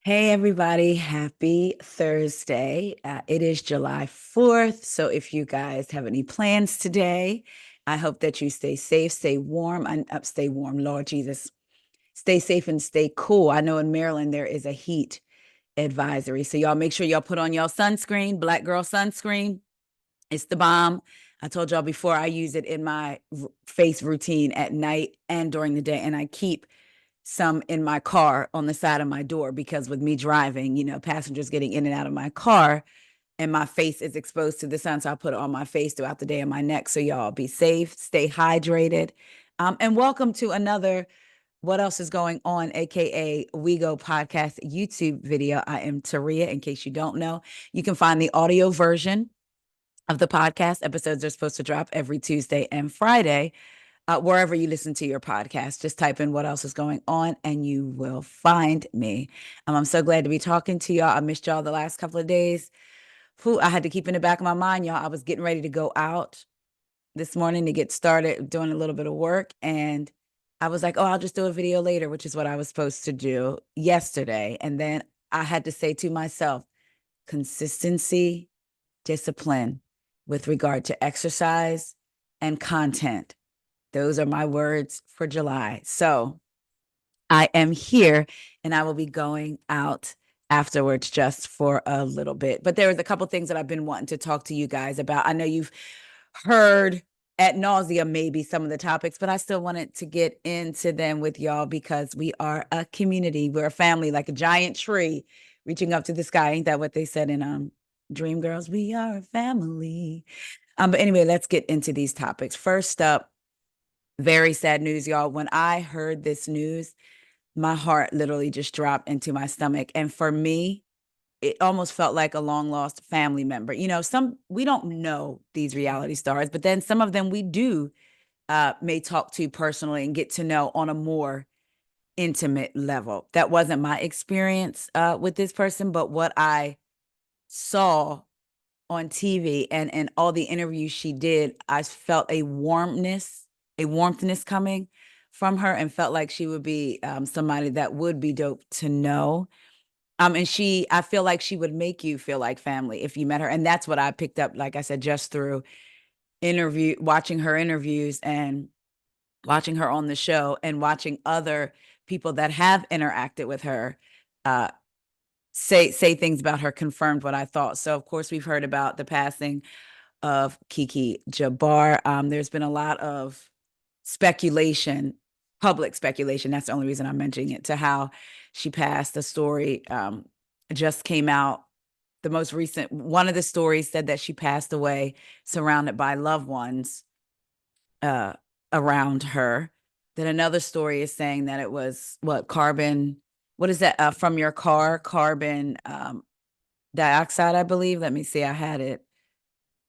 Hey, everybody. Happy Thursday. It is July 4th. So, if you guys have any plans today, I hope that you stay safe, stay warm, and stay warm, Lord Jesus. Stay safe and stay cool. I know in Maryland there is a heat advisory. So, y'all make sure y'all put on y'all sunscreen, black girl sunscreen. It's the bomb. I told y'all before I use it in my face routine at night and during the day, and I keep some in my car on the side of my door because with me driving, passengers getting in and out of my car and my face is exposed to the sun. So I put it on my face throughout the day and my neck. So y'all be safe, stay hydrated. And welcome to another What Else Is Going On, aka WEIGO podcast YouTube video. I am Taria, in case you don't know. You can find the audio version of the podcast. Episodes are supposed to drop every Tuesday and Friday. Wherever you listen to your podcast, just type in What Else Is Going On and you will find me. I'm so glad to be talking to y'all. I missed y'all the last couple of days. I had to keep in the back of my mind, y'all. I was getting ready to go out this morning to get started doing a little bit of work. And I was like, oh, I'll just do a video later, which is what I was supposed to do yesterday. And then I had to say to myself, consistency, discipline with regard to exercise and content. Those are my words for July. So I am here and I will be going out afterwards just for a little bit. But there was a couple things that I've been wanting to talk to you guys about. I know you've heard at nauseum maybe some of the topics, but I still wanted to get into them with y'all because we are a community. We're a family, like a giant tree reaching up to the sky. Ain't that what they said in Dreamgirls? We are a family. But anyway, let's get into these topics. First up, very sad news, y'all. When I heard this news, my heart literally just dropped into my stomach. And for me, it almost felt like a long lost family member. Some we don't know these reality stars, but then some of them we do may talk to personally and get to know on a more intimate level. That wasn't my experience with this person, but what I saw on TV and all the interviews she did, I felt a warmthness coming from her and felt like she would be somebody that would be dope to know. And I feel like she would make you feel like family if you met her. And that's what I picked up, like I said, just through watching her interviews and watching her on the show and watching other people that have interacted with her uh, say things about her confirmed what I thought. So of course we've heard about the passing of Kiki Jabar. There's been a lot of speculation, public speculation. That's the only reason I'm mentioning it, to how she passed. The story just came out. The most recent one of the stories said that she passed away surrounded by loved ones uh, around her. Then another story is saying that it was what is that from your car? Carbon dioxide, I believe. Let me see. I had it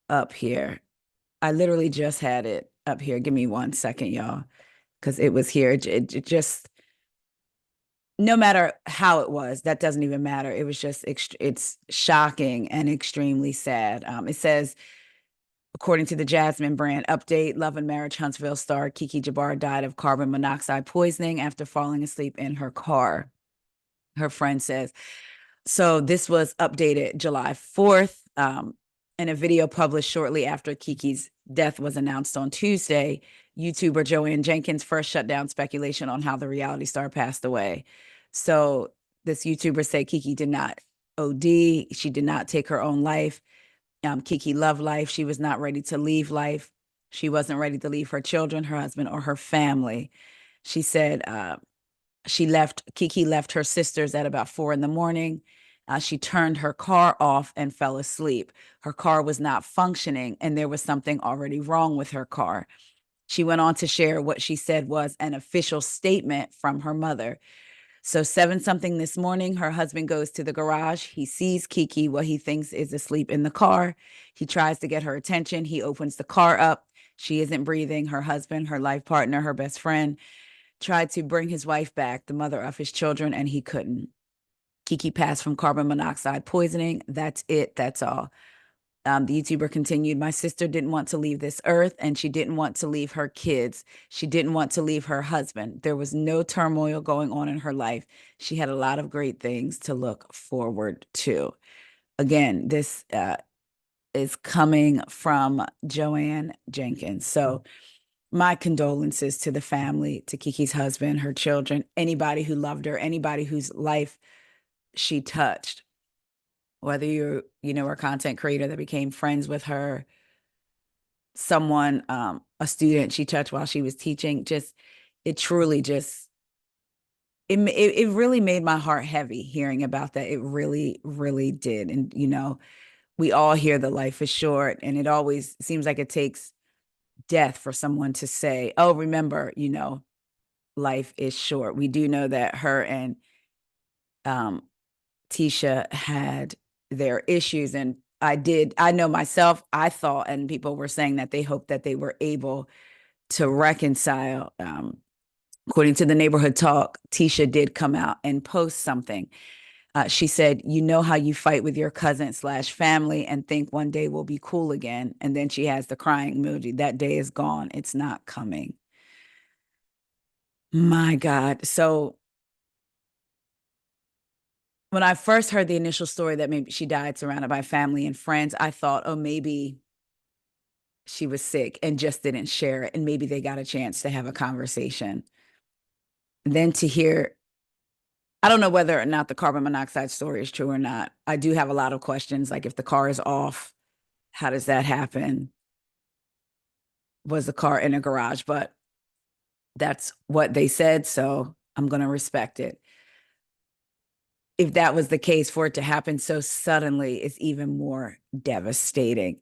up here. I literally just had it up here. Give me 1 second, y'all, because it was here. It just, no matter how it was, that doesn't even matter. It was just, it's shocking and extremely sad. It says, according to the Jasmine brand update, Love and Marriage Huntsville star Kiki Jabar died of carbon monoxide poisoning after falling asleep in her car, her friend says. So this was updated July 4th. In a video published shortly after Kiki's death was announced on Tuesday, YouTuber Joanne Jenkins first shut down speculation on how the reality star passed away. So this YouTuber said Kiki did not OD. She did not take her own life. Kiki loved life. She was not ready to leave life. She wasn't ready to leave her children, her husband, or her family. She said Kiki left her sisters at about 4 a.m. She turned her car off and fell asleep. Her car was not functioning, and there was something already wrong with her car. She went on to share what she said was an official statement from her mother. So 7 something this morning, her husband goes to the garage. He sees Kiki, what he thinks is asleep in the car. He tries to get her attention. He opens the car up. She isn't breathing. Her husband, her life partner, her best friend, tried to bring his wife back, the mother of his children, and he couldn't. Kiki passed from carbon monoxide poisoning. That's it. That's all. The YouTuber continued, my sister didn't want to leave this earth, and she didn't want to leave her kids. She didn't want to leave her husband. There was no turmoil going on in her life. She had a lot of great things to look forward to. Again, this is coming from Joanne Jenkins. So my condolences to the family, to Kiki's husband, her children, anybody who loved her, anybody whose life she touched, whether you're, a content creator that became friends with her, someone, a student she touched while she was teaching, just, it truly just, it really made my heart heavy hearing about that. It really, really did. And, we all hear that life is short, and it always seems like it takes death for someone to say, oh, remember, life is short. We do know that her and um, Tisha had their issues. And I know myself, I thought, and people were saying that they hoped that they were able to reconcile. According to the Neighborhood Talk, Tisha did come out and post something. She said, you know how you fight with your cousin/family and think one day will be cool again. And then she has the crying emoji. That day is gone. It's not coming. My God. So when I first heard the initial story that maybe she died surrounded by family and friends, I thought, oh, maybe she was sick and just didn't share it. And maybe they got a chance to have a conversation. And then to hear, I don't know whether or not the carbon monoxide story is true or not. I do have a lot of questions, like if the car is off, how does that happen? Was the car in a garage? But that's what they said, so I'm going to respect it. If that was the case, for it to happen so suddenly is even more devastating.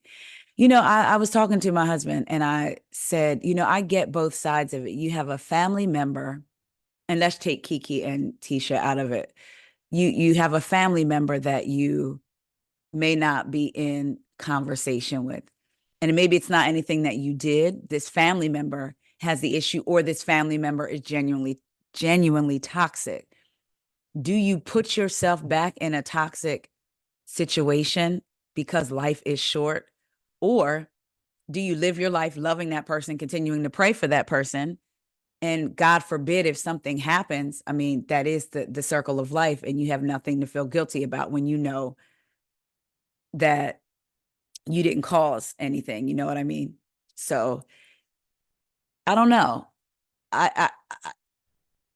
I was talking to my husband and I said, I get both sides of it. You have a family member, and let's take Kiki and Tisha out of it. You have a family member that you may not be in conversation with. And maybe it's not anything that you did. This family member has the issue, or this family member is genuinely toxic. Do you put yourself back in a toxic situation because life is short? Or do you live your life loving that person, continuing to pray for that person? And God forbid if something happens, I mean, that is the circle of life, and you have nothing to feel guilty about when you know that you didn't cause anything. You know what I mean? So I don't know. I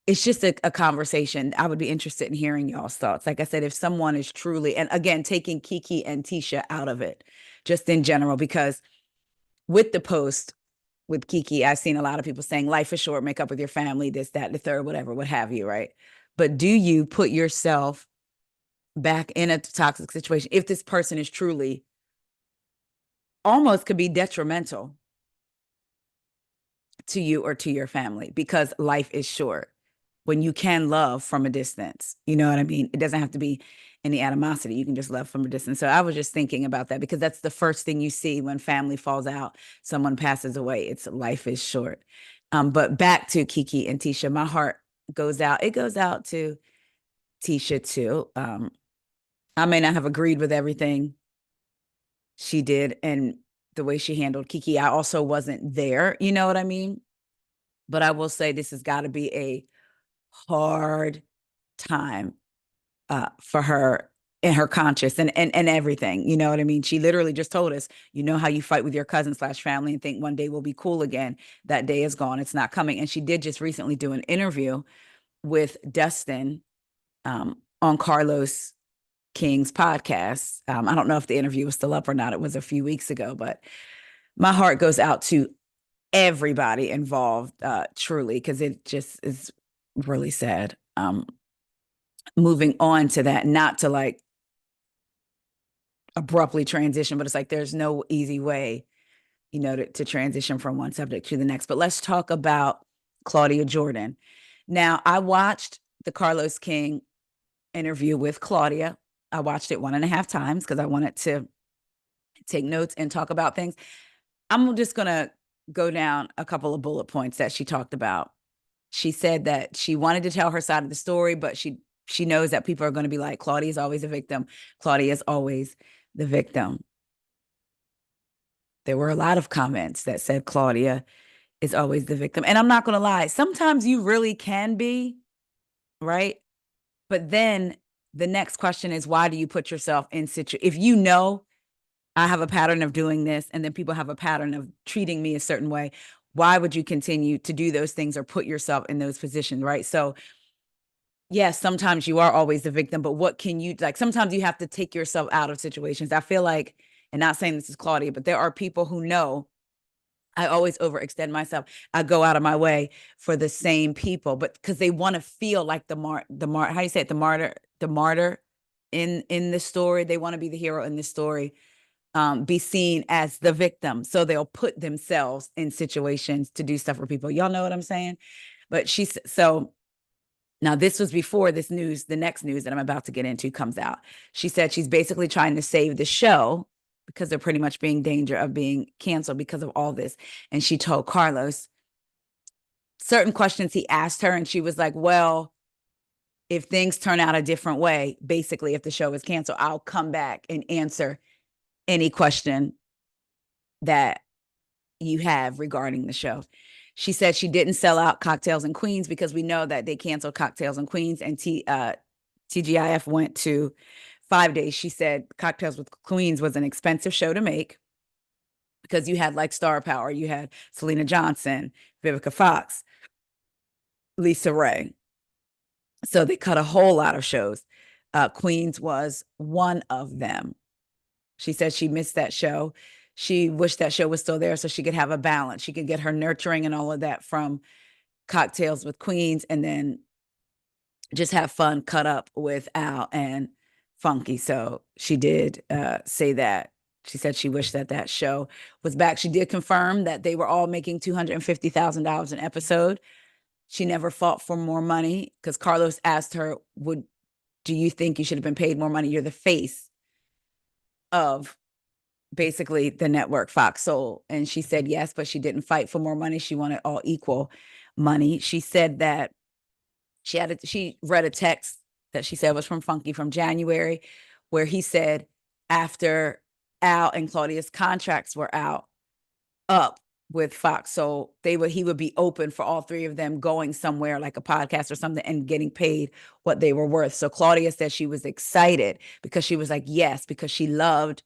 it's just a conversation. I would be interested in hearing y'all's thoughts. Like I said, if someone is truly, and again, taking Kiki and Tisha out of it, just in general, because with the post with Kiki, I've seen a lot of people saying life is short, make up with your family, this, that, the third, whatever, what have you, right? But do you put yourself back in a toxic situation if this person is truly almost could be detrimental to you or to your family, because life is short when you can love from a distance? You know what I mean? It doesn't have to be any animosity. You can just love from a distance. So I was just thinking about that, because that's the first thing you see when family falls out, someone passes away. It's life is short. But back to Kiki and Tisha, my heart goes out. It goes out to Tisha too. I may not have agreed with everything she did and the way she handled Kiki. I also wasn't there. You know what I mean? But I will say this has got to be a hard time for her and her conscience and everything. You know what I mean? She literally just told us, you know how you fight with your cousin/family and think one day we'll be cool again. That day is gone. It's not coming. And she did just recently do an interview with Dustin on Carlos King's podcast. I don't know if the interview was still up or not. It was a few weeks ago, but my heart goes out to everybody involved, truly, because it just is really sad. Moving on to that, not to like abruptly transition, but it's like there's no easy way, to transition from one subject to the next. But let's talk about Claudia Jordan. Now, I watched the Carlos King interview with Claudia. I watched it 1.5 times because I wanted to take notes and talk about things. I'm just going to go down a couple of bullet points that she talked about. She said that she wanted to tell her side of the story, but she knows that people are going to be like, Claudia is always a victim. Claudia is always the victim. There were a lot of comments that said Claudia is always the victim. And I'm not going to lie, sometimes you really can be, right? But then the next question is, why do you put yourself in if you know I have a pattern of doing this and then people have a pattern of treating me a certain way, why would you continue to do those things or put yourself in those positions, right? So yes, sometimes you are always the victim, but what can you, like, sometimes you have to take yourself out of situations. I feel like, and not saying this is Claudia, but there are people who know I always overextend myself. I go out of my way for the same people, but because they want to feel like how you say it, the martyr in the story. They want to be the hero in this story, be seen as the victim. So they'll put themselves in situations to do stuff for people. Y'all know what I'm saying? But so now this was before this news, the next news that I'm about to get into comes out. She said she's basically trying to save the show because they're pretty much being in danger of being canceled because of all this. And she told Carlos certain questions he asked her, and she was like, well, if things turn out a different way, basically, if the show is canceled, I'll come back and answer any question that you have regarding the show. She said she didn't sell out Cocktails and Queens because we know that they canceled Cocktails and Queens, and TGIF went to 5 days. She said Cocktails with Queens was an expensive show to make because you had like star power. You had Selena Johnson, Vivica Fox, Lisa Ray. So they cut a whole lot of shows. Queens was one of them. She said she missed that show. She wished that show was still there so she could have a balance. She could get her nurturing and all of that from Cocktails with Queens and then just have fun, cut up with Al and Funky. So she did say that. She said she wished that that show was back. She did confirm that they were all making $250,000 an episode. She never fought for more money because Carlos asked her, do you think you should have been paid more money? You're the face of basically the network Fox Soul. And she said yes, but she didn't fight for more money. She wanted all equal money. She said that she read a text that she said was from Funky from January, where he said after Al and Claudia's contracts were up with Fox, so he would be open for all three of them going somewhere like a podcast or something and getting paid what they were worth. So Claudia said she was excited because she was like, yes, because she loved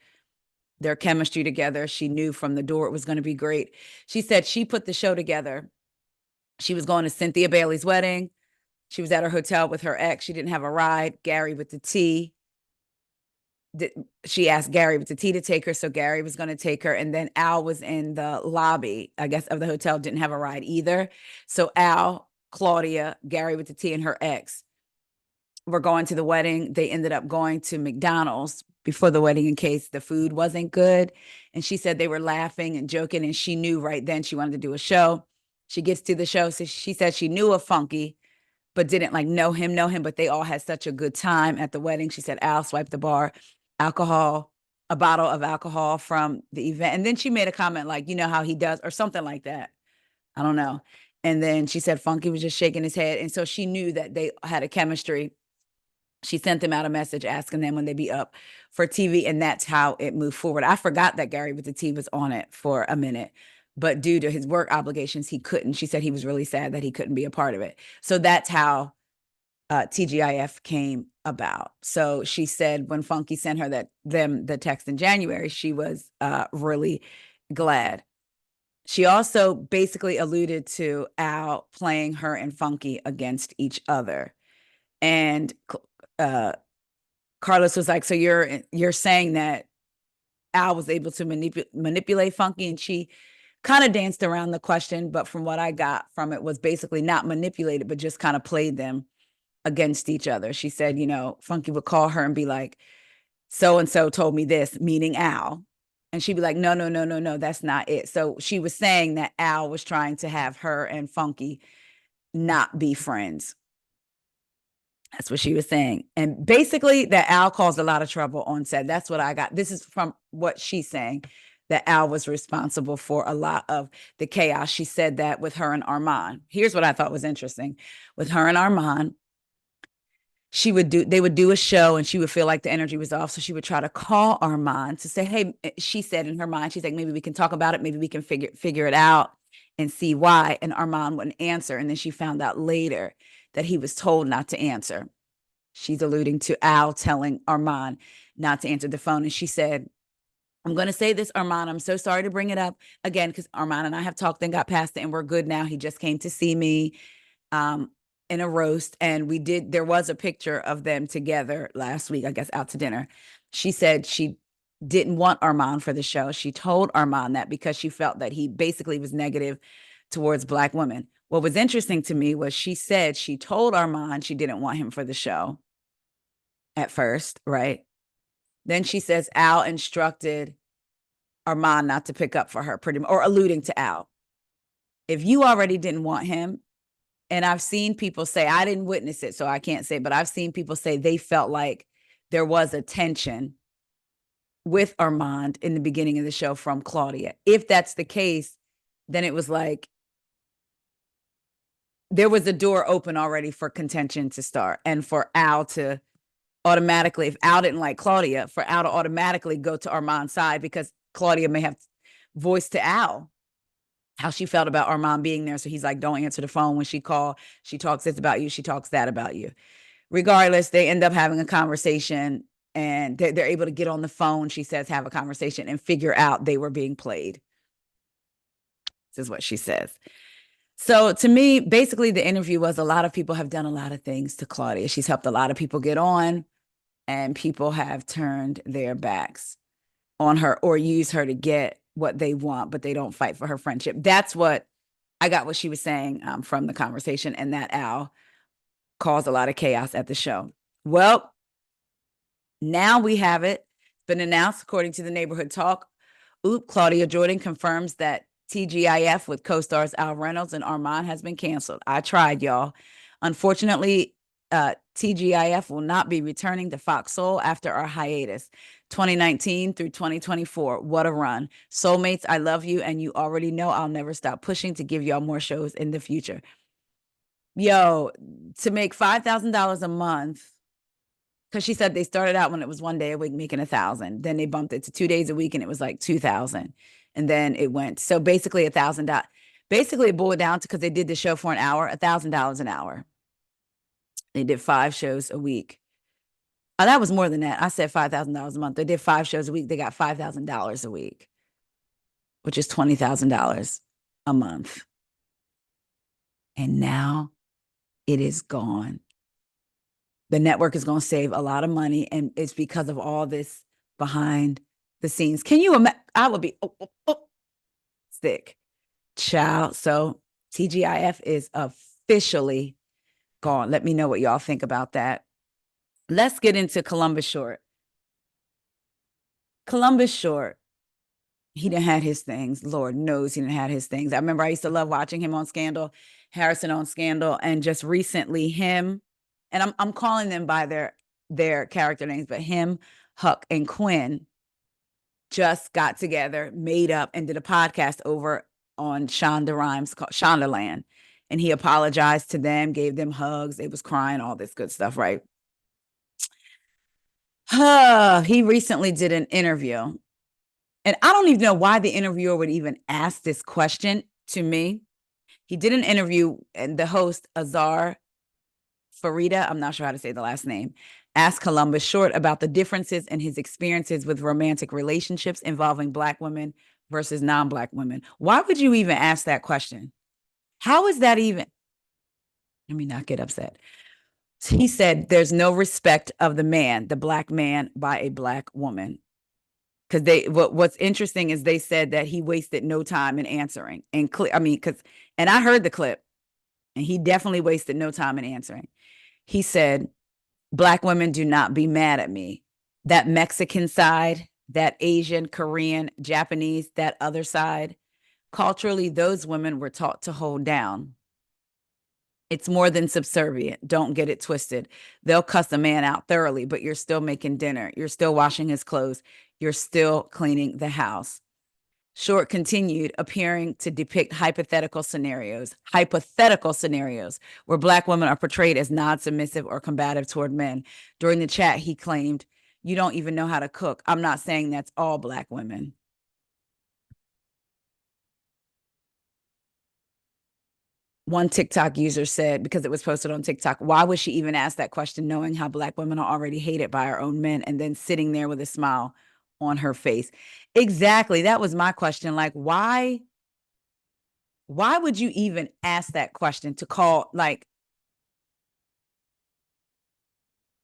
their chemistry together. She knew from the door it was going to be great. She said she put the show together. She was going to Cynthia Bailey's wedding. She was at her hotel with her ex. She didn't have a ride. Gary with the T. She asked Gary with the T to take her, so Gary was going to take her. And then Al was in the lobby, I guess, of the hotel, didn't have a ride either. So Al, Claudia, Gary with the T, and her ex were going to the wedding. They ended up going to McDonald's before the wedding in case the food wasn't good. And she said they were laughing and joking, and she knew right then she wanted to do a show. She gets to the show. So she said she knew of Funky, but didn't like know him, but they all had such a good time at the wedding. She said Al swiped the bar, a bottle of alcohol from the event. And then she made a comment like, you know how he does, or something like that. I don't know. And then she said Funky was just shaking his head. And so she knew that they had a chemistry. She sent them out a message asking them when they'd be up for TV. And that's how it moved forward. I forgot that Gary with the T was on it for a minute, but due to his work obligations, he couldn't. She said he was really sad that he couldn't be a part of it. So that's how TGIF came about. So she said when Funky sent her the text in January, she was really glad. She also basically alluded to Al playing her and Funky against each other. And Carlos was like, so you're saying that Al was able to manipulate Funky? And she kind of danced around the question, but from what I got from it was basically not manipulated, but just kind of played them against each other. She said, Funky would call her and be like, so-and-so told me this, meaning Al. And she'd be like, no, that's not it. So she was saying that Al was trying to have her and Funky not be friends. That's what she was saying. And basically that Al caused a lot of trouble on set. That's what I got. This is from what she's saying, that Al was responsible for a lot of the chaos. She said that with her and Armand. Here's what I thought was interesting. With her and Armand, they would do a show and she would feel like the energy was off. So she would try to call Armand to say, hey, she said in her mind, she's like, maybe we can talk about it. Maybe we can figure it out and see why. And Armand wouldn't answer. And then she found out later that he was told not to answer. She's alluding to Al telling Armand not to answer the phone. And she said, I'm going to say this, Armand. I'm so sorry to bring it up again, because Armand and I have talked and got past it and we're good now. He just came to see me in a roast. And there was a picture of them together last week, I guess, out to dinner. She said she didn't want Armand for the show. She told Armand that because she felt that he basically was negative towards Black women. What was interesting to me was she said she told Armand she didn't want him for the show at first, right? Then she says Al instructed Armand not to pick up for her, pretty much, or alluding to Al. If you already didn't want him, and I've seen people say, I didn't witness it, so I can't say, but I've seen people say they felt like there was a tension with Armand in the beginning of the show from Claudia. If that's the case, then it was like there was a door open already for contention to start and for Al to automatically, if Al didn't like Claudia, for Al to automatically go to Armand's side because Claudia may have voiced to Al how she felt about Armand being there. So he's like, don't answer the phone when she called. She talks this about you. She talks that about you. Regardless, they end up having a conversation and they're able to get on the phone, she says, have a conversation and figure out they were being played. This is what she says. So to me, basically the interview was a lot of people have done a lot of things to Claudia. She's helped a lot of people get on and people have turned their backs on her or use her to get what they want, but they don't fight for her friendship. That's what I got, what she was saying from the conversation, and that Al caused a lot of chaos at the show. Well, now we have it. It's been announced, according to the Neighborhood Talk. Claudia Jordan confirms that TGIF with co-stars Al Reynolds and Armand has been canceled. I tried, y'all. Unfortunately, TGIF will not be returning to Fox Soul after our hiatus, 2019 through 2024. What a run. Soulmates, I love you, and you already know I'll never stop pushing to give y'all more shows in the future. Yo, to make $5,000 a month, because she said they started out when it was 1 day a week making $1,000. Then they bumped it to 2 days a week and it was like $2,000. And then it went, so basically $1,000. Basically it boiled down to, because they did the show for an hour, $1,000 an hour. They did 5 shows a week. Oh, that was more than that. I said $5,000 a month. They did 5 shows a week. They got $5,000 a week, which is $20,000 a month. And now it is gone. The network is going to save a lot of money, and it's because of all this behind the scenes. Can you imagine? I would be sick, child. So TGIF is officially gone. Let me know what y'all think about that. Let's get into Columbus Short. Columbus Short, he done had his things. Lord knows he done had his things. I remember I used to love watching him on Scandal, Harrison on Scandal, and just recently him, and I'm calling them by their character names, but him, Huck, and Quinn just got together, made up, and did a podcast over on Shonda Rhimes called Shondaland. And he apologized to them, gave them hugs. They was crying, all this good stuff, right? He recently did an interview. And I don't even know why the interviewer would even ask this question to me. He did an interview, and the host, Azar Farida, I'm not sure how to say the last name, asked Columbus Short about the differences in his experiences with romantic relationships involving Black women versus non-Black women. Why would you even ask that question? How is that even? Let me not get upset. He said there's no respect of the man, the Black man, by a Black woman. Because what's interesting is they said that he wasted no time in answering. And and I heard the clip, and he definitely wasted no time in answering. He said, Black women, do not be mad at me. That Mexican side, that Asian, Korean, Japanese, that other side, culturally, those women were taught to hold down. It's more than subservient. Don't get it twisted. They'll cuss a man out thoroughly, but you're still making dinner. You're still washing his clothes. You're still cleaning the house. Short continued, appearing to depict hypothetical scenarios where Black women are portrayed as non-submissive or combative toward men. During the chat, he claimed, "You don't even know how to cook. I'm not saying that's all Black women." One TikTok user said, because it was posted on TikTok, why would she even ask that question knowing how Black women are already hated by our own men, and then sitting there with a smile on her face? Exactly. That was my question. Like, why would you even ask that question to call, like,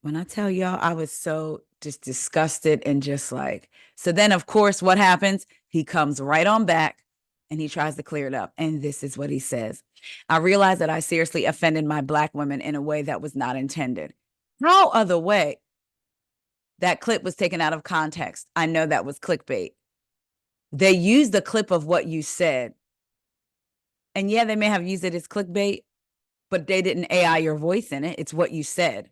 when I tell y'all, I was so just disgusted and just like, so then of course, what happens? He comes right on back and he tries to clear it up. And this is what he says. "I realized that I seriously offended my Black women in a way that was not intended." How other way? That clip was taken out of context. I know that was clickbait. They used the clip of what you said. And yeah, they may have used it as clickbait, but they didn't AI your voice in it. It's what you said.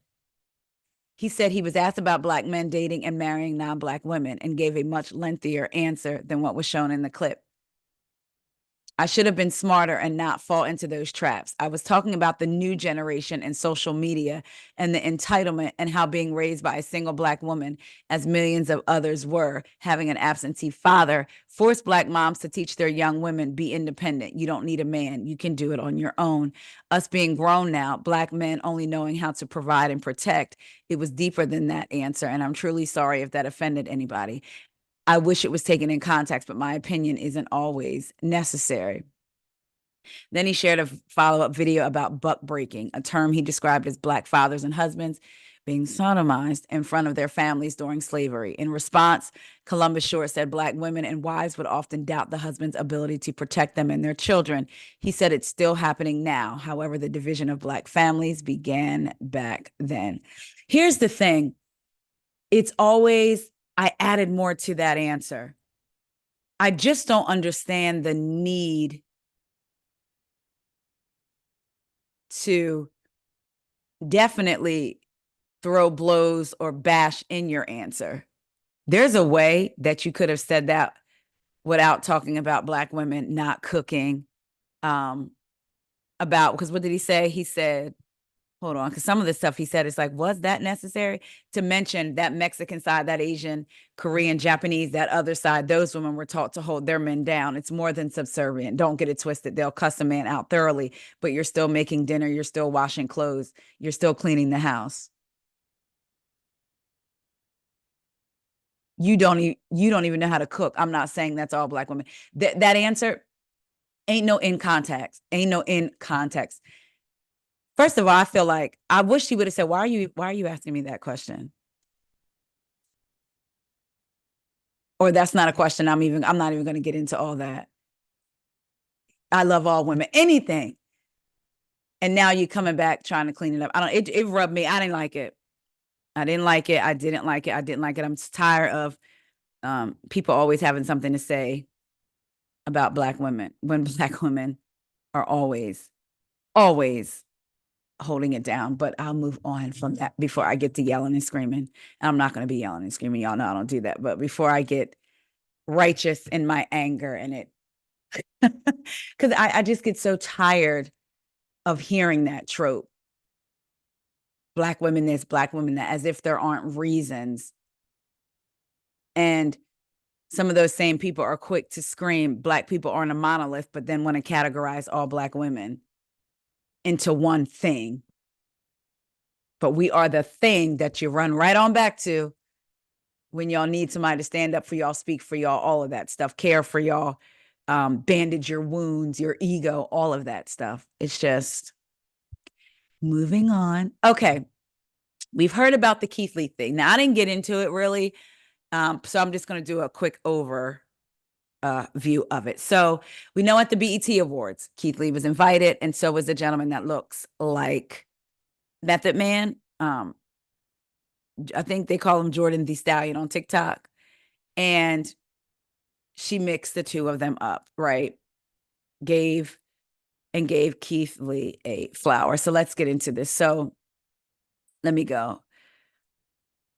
He said he was asked about Black men dating and marrying non-Black women and gave a much lengthier answer than what was shown in the clip. "I should have been smarter and not fall into those traps. I was talking about the new generation and social media and the entitlement and how being raised by a single Black woman, as millions of others were, having an absentee father, forced Black moms to teach their young women, be independent. You don't need a man. You can do it on your own. Us being grown now, Black men only knowing how to provide and protect. It was deeper than that answer, and I'm truly sorry if that offended anybody. I wish it was taken in context, but my opinion isn't always necessary." Then he shared a follow-up video about buck breaking, a term he described as Black fathers and husbands being sodomized in front of their families during slavery. In response, Columbus Short said Black women and wives would often doubt the husband's ability to protect them and their children. He said it's still happening now. However, the division of Black families began back then. Here's the thing. It's always, I added more to that answer. I just don't understand the need to definitely throw blows or bash in your answer. There's a way that you could have said that without talking about Black women not cooking. About, because what did he say? He said, hold on, because some of the stuff he said is like, was that necessary to mention that Mexican side, that Asian, Korean, Japanese, that other side? Those women were taught to hold their men down. It's more than subservient. Don't get it twisted. They'll cuss a man out thoroughly, but you're still making dinner. You're still washing clothes. You're still cleaning the house. You don't even know how to cook. I'm not saying that's all Black women. That answer ain't no in context. Ain't no in context. First of all, I feel like I wish he would have said, why are you asking me that question? Or that's not a question I'm not even going to get into all that. I love all women, anything. And now you're coming back trying to clean it up. It rubbed me. I didn't like it. I didn't like it. I didn't like it. I didn't like it. I'm tired of people always having something to say about Black women when Black women are always holding it down. But I'll move on from that before I get to yelling and screaming. And I'm not going to be yelling and screaming. Y'all know I don't do that. But before I get righteous in my anger and it, because I just get so tired of hearing that trope. Black women this, Black women that, as if there aren't reasons. And some of those same people are quick to scream, Black people aren't a monolith, but then want to categorize all Black women into one thing. But we are the thing that you run right on back to when y'all need somebody to stand up for y'all, speak for y'all, all of that stuff, care for y'all, bandage your wounds, your ego, all of that stuff. It's just moving on. Okay. We've heard about the Keith Lee thing. Now, I didn't get into it really. So I'm just going to do a quick view of it. So we know at the BET Awards, Keith Lee was invited, and so was the gentleman that looks like Method Man. I think they call him Jordan the Stallion on TikTok. And she mixed the two of them up, right? Gave Keith Lee a flower. So let's get into this. So let me go.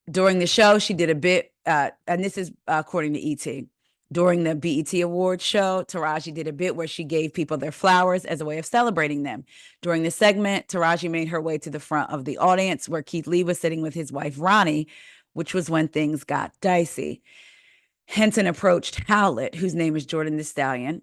During the show, she did a bit, and this is according to ET. During the BET Awards show, Taraji did a bit where she gave people their flowers as a way of celebrating them. During the segment, Taraji made her way to the front of the audience where Keith Lee was sitting with his wife, Ronnie, which was when things got dicey. Henson approached Howlett, whose name is Jordan the Stallion,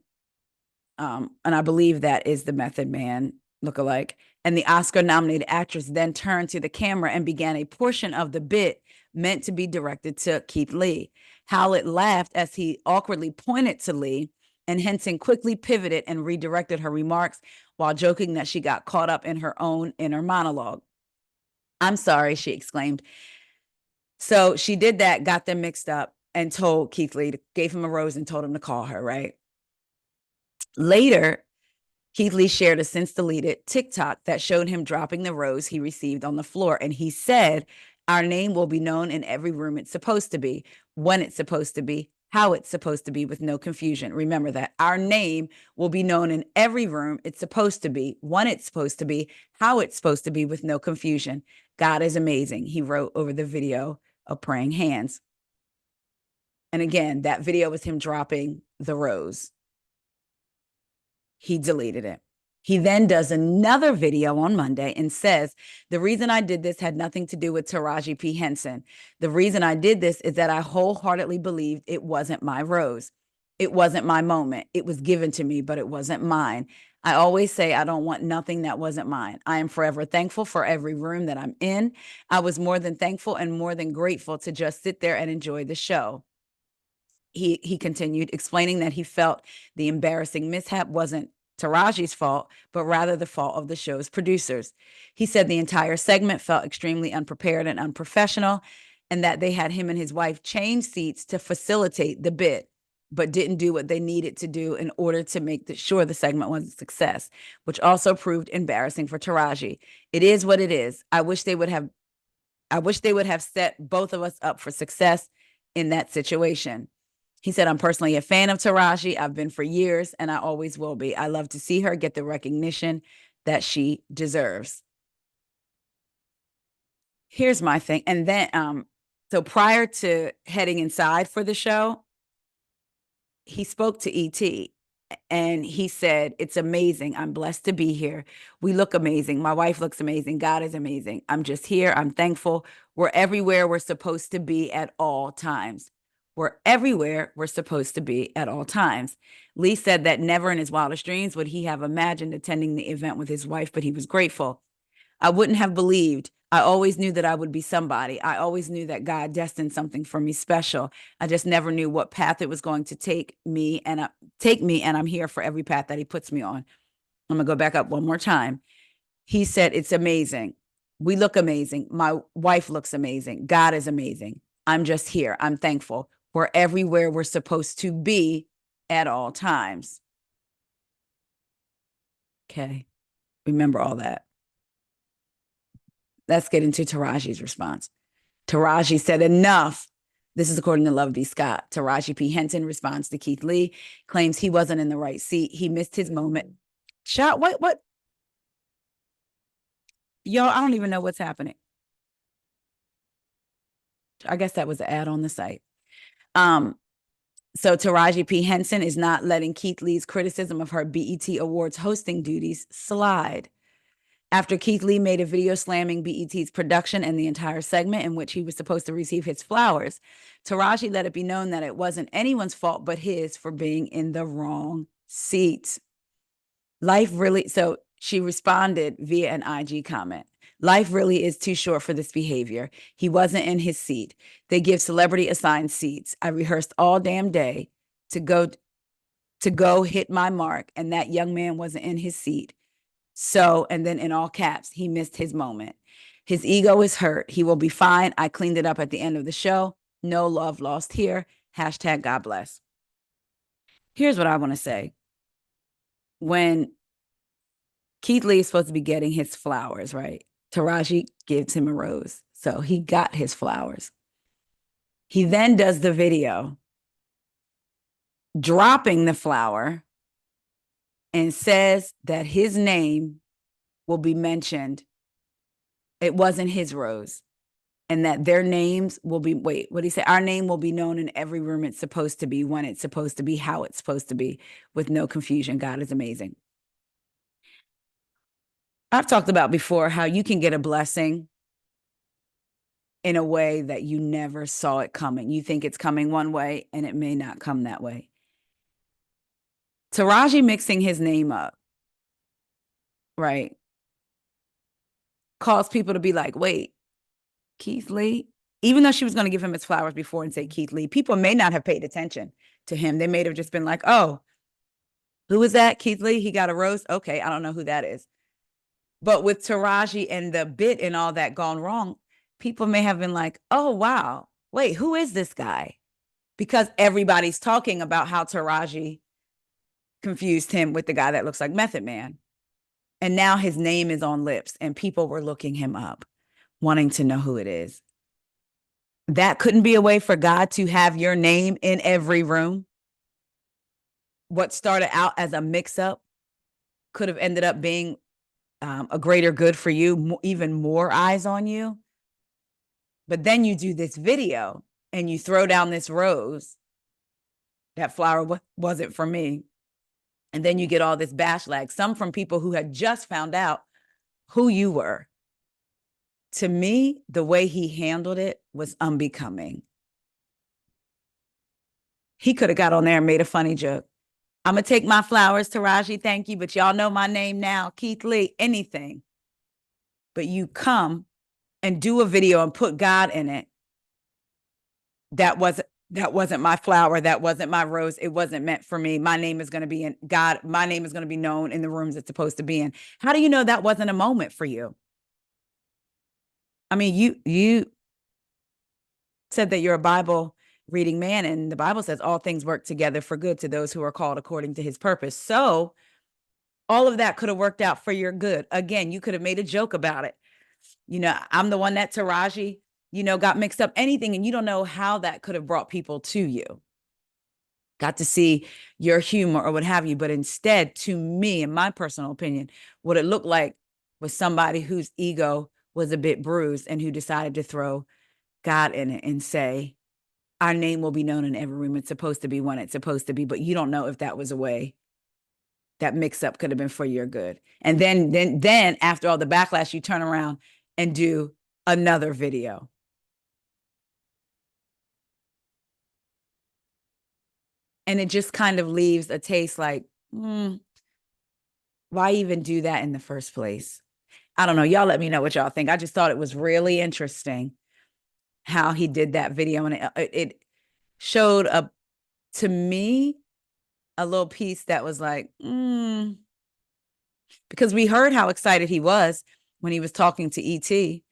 and I believe that is the Method Man lookalike. And the Oscar-nominated actress then turned to the camera and began a portion of the bit meant to be directed to Keith Lee. Howlett laughed as he awkwardly pointed to Lee, and Henson quickly pivoted and redirected her remarks while joking that she got caught up in her own inner monologue. "I'm sorry," she exclaimed. So she did that, got them mixed up, and told Keith Lee, gave him a rose and told him to call her, right? Later, Keith Lee shared a since deleted TikTok that showed him dropping the rose he received on the floor. And he said, "Our name will be known in every room it's supposed to be, when it's supposed to be, how it's supposed to be, with no confusion." Remember that. Our name will be known in every room it's supposed to be, when it's supposed to be, how it's supposed to be, with no confusion. God is amazing, he wrote over the video of praying hands. And again, that video was him dropping the rose. He deleted it. He then does another video on Monday and says, "The reason I did this had nothing to do with Taraji P. Henson. The reason I did this is that I wholeheartedly believed it wasn't my rose. It wasn't my moment. It was given to me, but it wasn't mine. I always say I don't want nothing that wasn't mine. I am forever thankful for every room that I'm in. I was more than thankful and more than grateful to just sit there and enjoy the show." He continued, explaining that he felt the embarrassing mishap wasn't Taraji's fault, but rather the fault of the show's producers. He said the entire segment felt extremely unprepared and unprofessional, and that they had him and his wife change seats to facilitate the bit, but didn't do what they needed to do in order to make sure the segment was a success, which also proved embarrassing for Taraji. "It is what it is. I wish they would have set both of us up for success in that situation." He said, "I'm personally a fan of Taraji. I've been for years, and I always will be. I love to see her get the recognition that she deserves." Here's my thing. And then, so prior to heading inside for the show, he spoke to ET and he said, "It's amazing. I'm blessed to be here. We look amazing. My wife looks amazing. God is amazing. I'm just here. I'm thankful. We're everywhere we're supposed to be at all times. We're everywhere we're supposed to be at all times." Lee said that never in his wildest dreams would he have imagined attending the event with his wife, but he was grateful. "I wouldn't have believed. I always knew that I would be somebody. I always knew that God destined something for me special. I just never knew what path it was going to take me, and I'm here for every path that he puts me on." I'm gonna go back up one more time. He said, "It's amazing. We look amazing. My wife looks amazing. God is amazing. I'm just here. I'm thankful. We're everywhere we're supposed to be at all times." Okay. Remember all that. Let's get into Taraji's response. Taraji said, "Enough." This is according to Love B. Scott. Taraji P. Henson responds to Keith Lee, claims he wasn't in the right seat. He missed his moment. Shot, what? Y'all, I don't even know what's happening. I guess that was an ad on the site. So Taraji P. Henson is not letting Keith Lee's criticism of her BET Awards hosting duties slide. After Keith Lee made a video slamming BET's production and the entire segment in which he was supposed to receive his flowers, Taraji let it be known that it wasn't anyone's fault but his for being in the wrong seat. So she responded via an IG comment. "Life really is too short for this behavior. He wasn't in his seat. They give celebrity assigned seats. I rehearsed all damn day to go hit my mark, and that young man wasn't in his seat. So," and then in all caps, "he missed his moment. His ego is hurt. He will be fine. I cleaned it up at the end of the show. No love lost here. Hashtag God bless." Here's what I want to say. When Keith Lee is supposed to be getting his flowers, right? Taraji gives him a rose. So he got his flowers. He then does the video dropping the flower and says that his name will be mentioned. It wasn't his rose. and that their names will be, wait, what did he say? Our name will be known in every room it's supposed to be, when it's supposed to be, how it's supposed to be, with no confusion. God is amazing. I've talked about before how you can get a blessing in a way that you never saw it coming. You think it's coming one way and it may not come that way. Taraji mixing his name up, right, caused people to be like, wait, Keith Lee? Even though she was going to give him his flowers before and say Keith Lee, people may not have paid attention to him. They may have just been like, oh, who is that? Keith Lee? He got a rose? Okay, I don't know who that is. But with Taraji and the bit and all that gone wrong, people may have been like, oh, wow, wait, who is this guy? Because everybody's talking about how Taraji confused him with the guy that looks like Method Man. And now his name is on lips and people were looking him up, wanting to know who it is. That couldn't be a way for God to have your name in every room. What started out as a mix-up could have ended up being a greater good for you, even more eyes on you. But then you do this video and you throw down this rose. That flower wasn't for me. And then you get all this backlash, some from people who had just found out who you were. To me, the way he handled it was unbecoming. He could have got on there and made a funny joke. I'm going to take my flowers, Taraji, thank you, but y'all know my name now, Keith Lee, anything. But you come and do a video and put God in it. That wasn't my flower. That wasn't my rose. It wasn't meant for me. My name is going to be in God. My name is going to be known in the rooms it's supposed to be in. How do you know that wasn't a moment for you? I mean, you said that you're a Bible reading man, and the Bible says all things work together for good to those who are called according to his purpose. So all of that could have worked out for your good. Again, you could have made a joke about it. You know, I'm the one that Taraji, got mixed up, anything. And you don't know how that could have brought people to you. Got to see your humor or what have you. But instead, to me, in my personal opinion, what it looked like was somebody whose ego was a bit bruised and who decided to throw God in it and say, our name will be known in every room it's supposed to be, when it's supposed to be. But you don't know if that was a way that mix-up could have been for your good. And then after all the backlash, you turn around and do another video. And it just kind of leaves a taste like, why even do that in the first place? I don't know. Y'all let me know what y'all think. I just thought it was really interesting how he did that video. And it showed to me, a little piece that was like, because we heard how excited he was when he was talking to E.T.,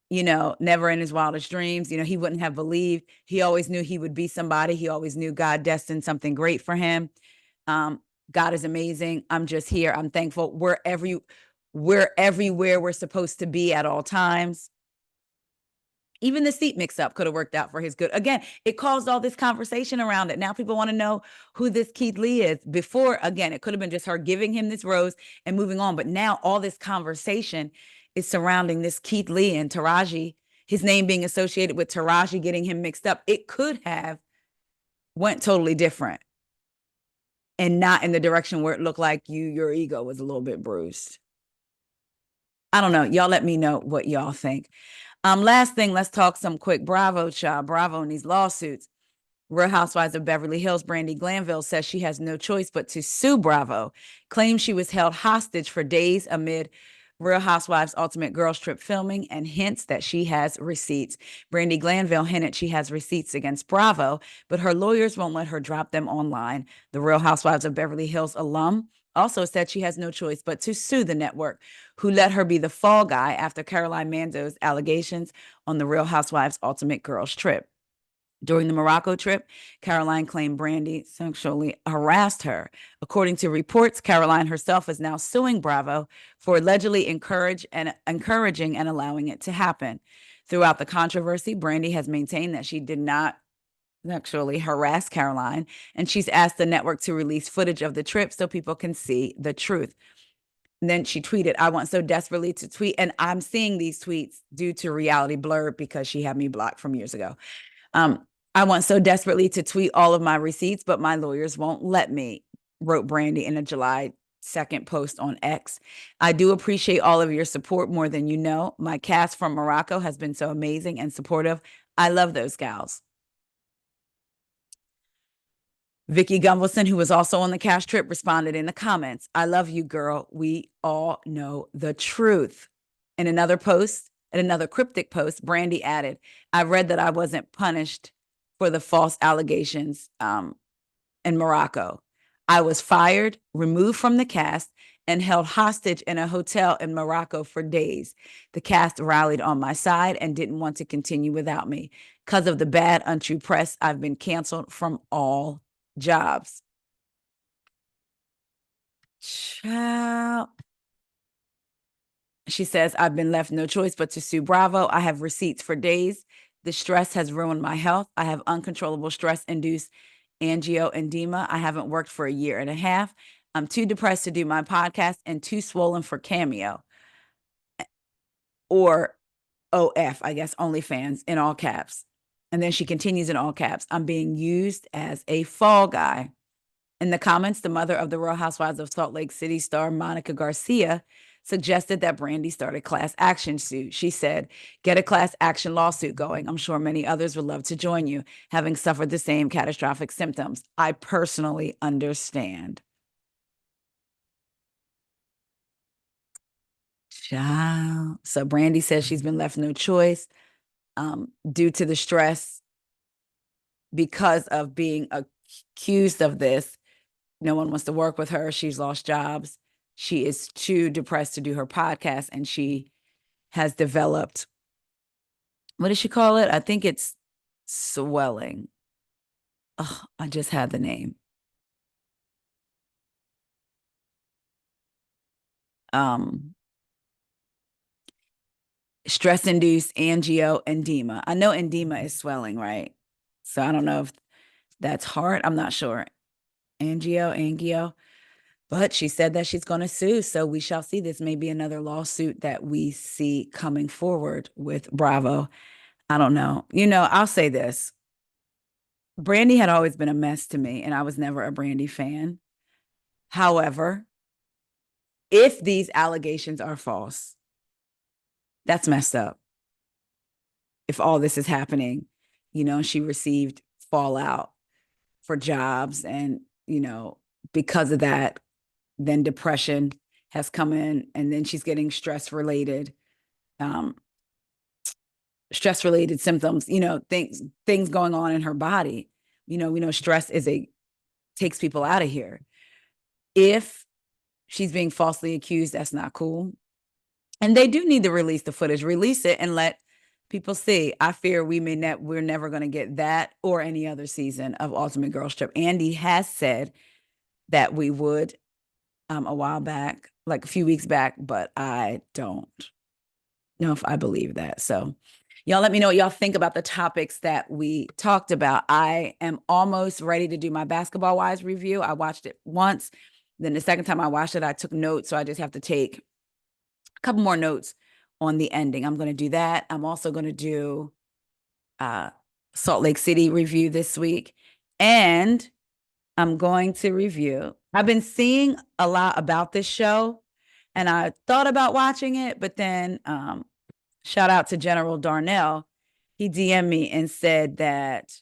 never in his wildest dreams, he wouldn't have believed. He always knew he would be somebody. He always knew God destined something great for him. God is amazing. I'm just here. I'm thankful. We're everywhere we're supposed to be at all times. Even the seat mix-up could have worked out for his good. Again, it caused all this conversation around it. Now people want to know who this Keith Lee is. Before, again, it could have been just her giving him this rose and moving on. But now all this conversation is surrounding this Keith Lee and Taraji, his name being associated with Taraji, getting him mixed up. It could have went totally different and not in the direction where it looked like your ego was a little bit bruised. I don't know. Y'all let me know what y'all think. Last thing, let's talk some quick Bravo, child. Bravo in these lawsuits. Real Housewives of Beverly Hills, Brandi Glanville says she has no choice but to sue Bravo, claims she was held hostage for days amid Real Housewives Ultimate Girls Trip filming, and hints that she has receipts. Brandi Glanville hinted she has receipts against Bravo, but her lawyers won't let her drop them online. The Real Housewives of Beverly Hills alum also said she has no choice but to sue the network, who let her be the fall guy after Caroline Manzo's allegations on the Real Housewives Ultimate Girls Trip. During the Morocco trip, Caroline claimed Brandi sexually harassed her. According to reports, Caroline herself is now suing Bravo for allegedly encouraging and allowing it to happen. Throughout the controversy, Brandi has maintained that she did not sexually harass Caroline, and she's asked the network to release footage of the trip so people can see the truth. And then she tweeted, I want so desperately to tweet. And I'm seeing these tweets due to Reality Blur because she had me blocked from years ago. Um, I want so desperately to tweet all of my receipts, but my lawyers won't let me, wrote Brandi in a July 2nd post on X. I do appreciate all of your support more than you know. My cast from Morocco has been so amazing and supportive. I love those gals. Vicky Gunvalson, who was also on the cast trip, responded in the comments, I love you, girl. We all know the truth. In another post, in another cryptic post, Brandi added, I read that I wasn't punished for the false allegations in Morocco. I was fired, removed from the cast, and held hostage in a hotel in Morocco for days. The cast rallied on my side and didn't want to continue without me. Because of the bad, untrue press, I've been canceled from all jobs. Child. She says, I've been left no choice but to sue Bravo. I have receipts for days. The stress has ruined my health. I have uncontrollable stress-induced angioedema. I haven't worked for a year and a half. I'm too depressed to do my podcast and too swollen for Cameo. Or OF, I guess, OnlyFans in all caps. And then she continues in all caps. I'm being used as a fall guy. In the comments, the mother of the Real Housewives of Salt Lake City star Monica Garcia suggested that Brandi start a class action suit. She said, get a class action lawsuit going. I'm sure many others would love to join you, having suffered the same catastrophic symptoms. I personally understand. Child. So Brandi says she's been left no choice due to the stress because of being accused of this. No one wants to work with her. She's lost jobs. She is too depressed to do her podcast, and she has developed, what does she call it? I think it's swelling. Oh, I just had the name. Um, Stress-induced angioedema. I know edema is swelling, right? So I don't know if that's hard. I'm not sure. Angio. But she said that she's going to sue. So we shall see. This may be another lawsuit that we see coming forward with Bravo. I don't know. I'll say this. Brandi had always been a mess to me, and I was never a Brandi fan. However, if these allegations are false, that's messed up. If all this is happening, she received fallout for jobs, and, because of that, then depression has come in, and then she's getting stress-related symptoms, things going on in her body. We know stress takes people out of here. If she's being falsely accused, that's not cool. And they do need to release the footage, release it and let people see. I fear we're never going to get that or any other season of Ultimate Girls Trip. Andy has said that we would a while back, like a few weeks back, but I don't know if I believe that. So y'all let me know what y'all think about the topics that we talked about. I am almost ready to do my Basketball Wives review. I watched it once. Then the second time I watched it, I took notes. So I just have to take a couple more notes on the ending. I'm going to do that. I'm also going to do Salt Lake City review this week. And I'm going to review. I've been seeing a lot about this show, and I thought about watching it, but then shout out to General Darnell. He DM'd me and said that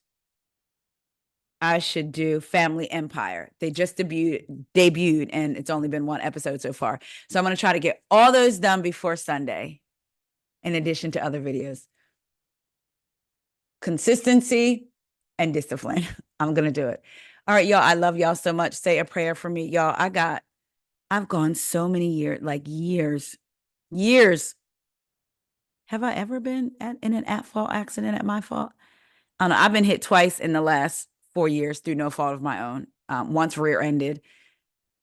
I should do Family Empire. They just debuted, and it's only been one episode so far. So I'm going to try to get all those done before Sunday, in addition to other videos. Consistency and discipline. I'm going to do it. All right, y'all. I love y'all so much. Say a prayer for me. Y'all, I've gone so many years. Have I ever been in an at-fault accident at my fault? I don't know. I've been hit twice in the last 4 years through no fault of my own. Once rear-ended,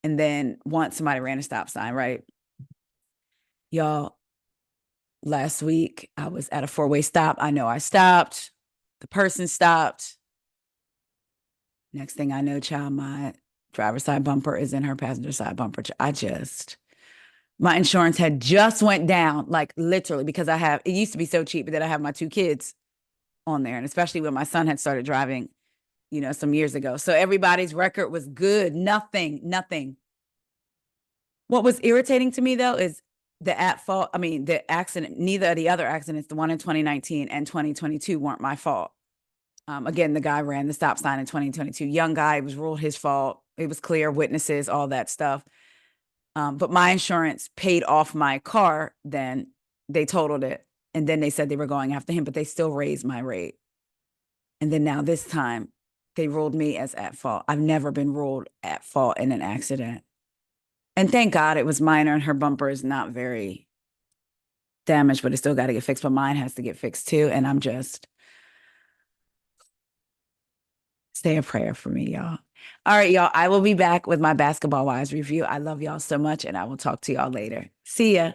and then once somebody ran a stop sign, right? Y'all, last week I was at a four-way stop. I know I stopped. The person stopped. Next thing I know, child, my driver's side bumper is in her passenger side bumper. I just My insurance had just went down, like literally, because it used to be so cheap, but then I have my two kids on there. And especially when my son had started driving, some years ago. So everybody's record was good. Nothing. What was irritating to me though is the at fault. I mean, the accident, neither of the other accidents, the one in 2019 and 2022 weren't my fault. Again, the guy ran the stop sign in 2022. Young guy, it was ruled his fault. It was clear, witnesses, all that stuff. But my insurance paid off my car. Then they totaled it. And then they said they were going after him, but they still raised my rate. And then now this time they ruled me as at fault. I've never been ruled at fault in an accident. And thank God it was minor and her bumper is not very damaged, but it still got to get fixed. But mine has to get fixed too. And I'm just, say a prayer for me, y'all. All right, y'all. I will be back with my Basketball Wives review. I love y'all so much, and I will talk to y'all later. See ya.